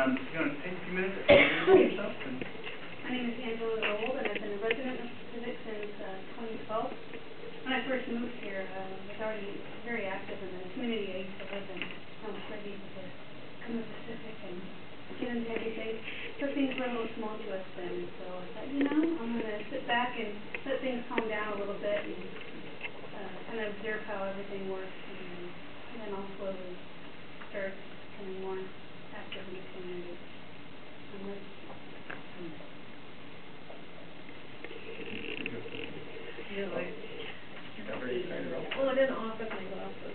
You want to take a few minutes to introduce yourself? My name is Zold, and I've been a resident of Pacific since 2012. When I first moved here, I was already very active in the community I used to live in. I was ready to come to Pacific and get into everything. So things were a little tumultuous then, so I thought, I'm going to sit back and let things calm down a little bit and kind of observe how everything works, and then I'll slowly start becoming more active in the community. Really? You got very excited about it. Well, I didn't often my glasses.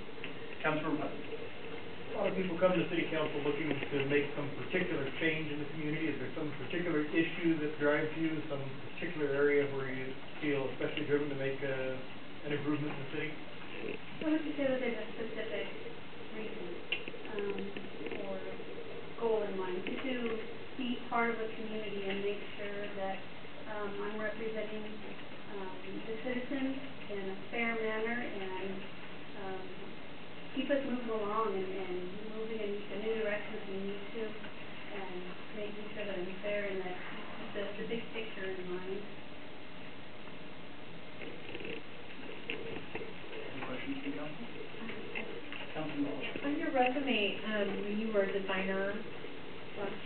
Councilor Hutton. A lot of people come to city council looking to make some particular change in the community. Is there some particular issue that drives you, some particular area where you feel especially driven to make an improvement in the city? I would say that there's a specific reason or goal in mind to be part of a community and make sure that I'm representing the citizens in a fair manner and keep us moving along and moving in the new directions we need to, and making sure that I'm fair and that the big picture in mind. Any questions from council? Councilor Wallace. On your resume, when you were a designer /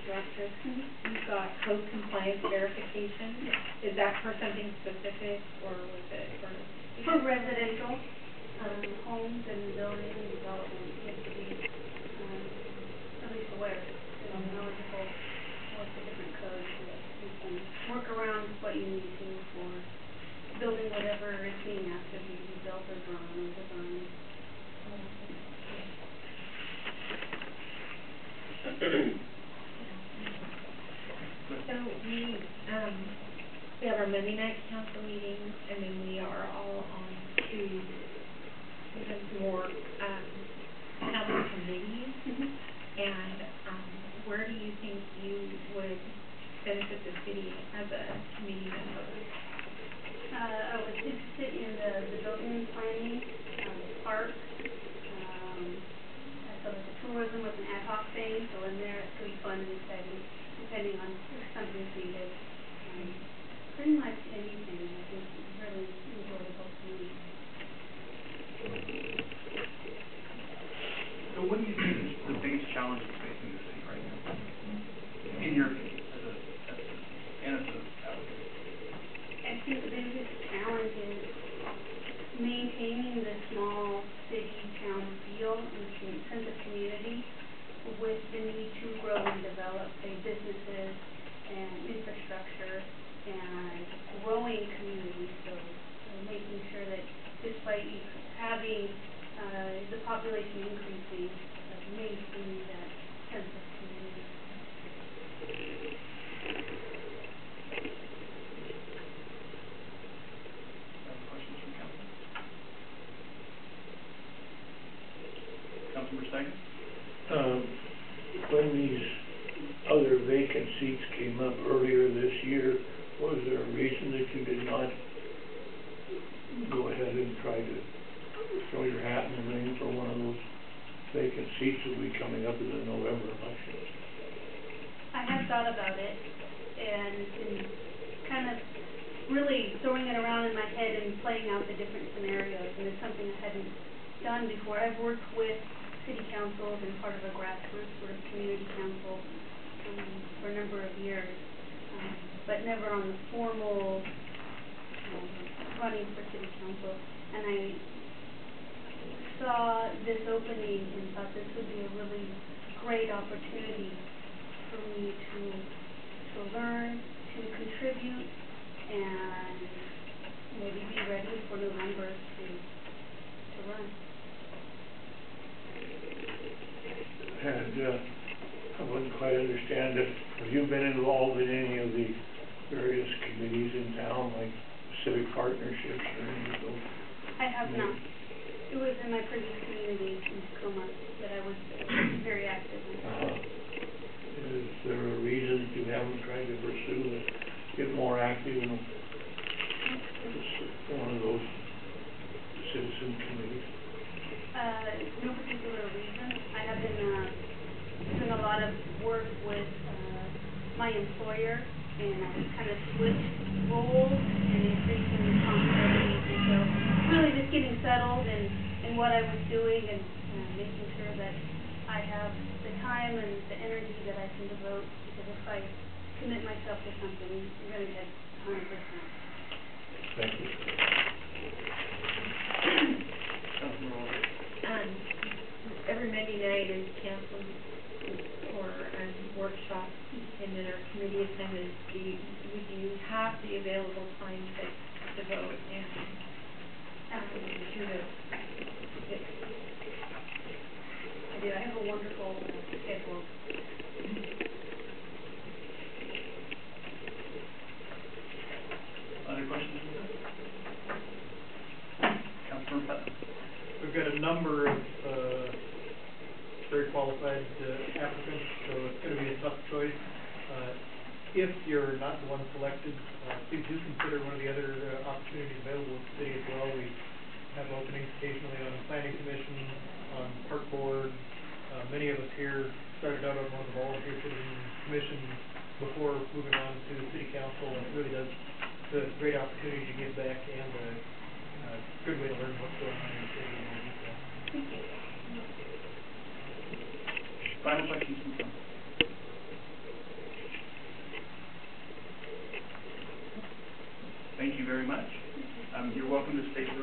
director, you've got code compliance verification. Is that for something specific, or was it For residential homes and building and development, you have to be at least aware and knowledgeable with the different codes so that you can work around what you need to for building whatever is being asked of you to be built or drawn or designed. So we have our Monday night council meetings, and then we are all on to more council committees. And where do you think you would benefit the city as a committee member? I was interested in the building planning, parks. I saw that the tourism was an ad hoc thing, so in there it could be fun and exciting, depending on if something's needed. Pretty much anything I think is really enjoyable to me. So what do you think is the biggest challenge that's facing the city right now? In your opinion, as an applicant? I think the biggest challenge is maintaining the small city town feel and sense of community with the need to grow and develop, say, businesses and infrastructure and growing communities. So making sure that despite having the population increasing, maintaining that sense of community. Other questions from council? Councilor Steiger? When these other vacant seats came up earlier this year, was there a reason that you did not go ahead and try to throw your hat in the ring for one of those vacant seats that will be coming up in the November election? I have thought about it and been kind of really throwing it around in my head and playing out the different scenarios, and it's something I hadn't done before. I've worked with city councils and part of a grassroots sort of community council for a number of years, but never on the formal running for city council. And I saw this opening and thought this would be a really great opportunity for me to learn, to contribute, and maybe be ready for November to run. And I wouldn't quite understand it. Have you been involved in any of the various committees in town, like civic partnerships or any of those? I have not. It was in my previous community in Tacoma that I was very active in. Is there a reason that you haven't tried to pursue and get more active in one of those citizen committees? No particular reason. I have been doing a lot of work with, my employer, and I kind of switched roles and increased in responsibilities, and so really just getting settled in what I was doing and, making sure that I have the time and the energy that I can devote, because if I commit myself to something, you're gonna get 100%. Thank you. Councilor Wall. Every Monday night is council or workshop, and then our committee attendance, would you have the available time to vote and, do this? I do, I have a wonderful schedule. Other questions? Councilor Putnam. We've got a number of, very qualified applicants, so it's gonna be a tough choice. If you're not the one selected, please do consider one of the other opportunities available at the city as well. We have openings occasionally on the planning commission, on park board. Many of us here started out on one of the volunteer citizen commissions before moving on to city council, and it really does, it's a great opportunity to give back and a good way to learn what's going on in the city in more detail. Final questions from council? Thank you very much. You're welcome to stay for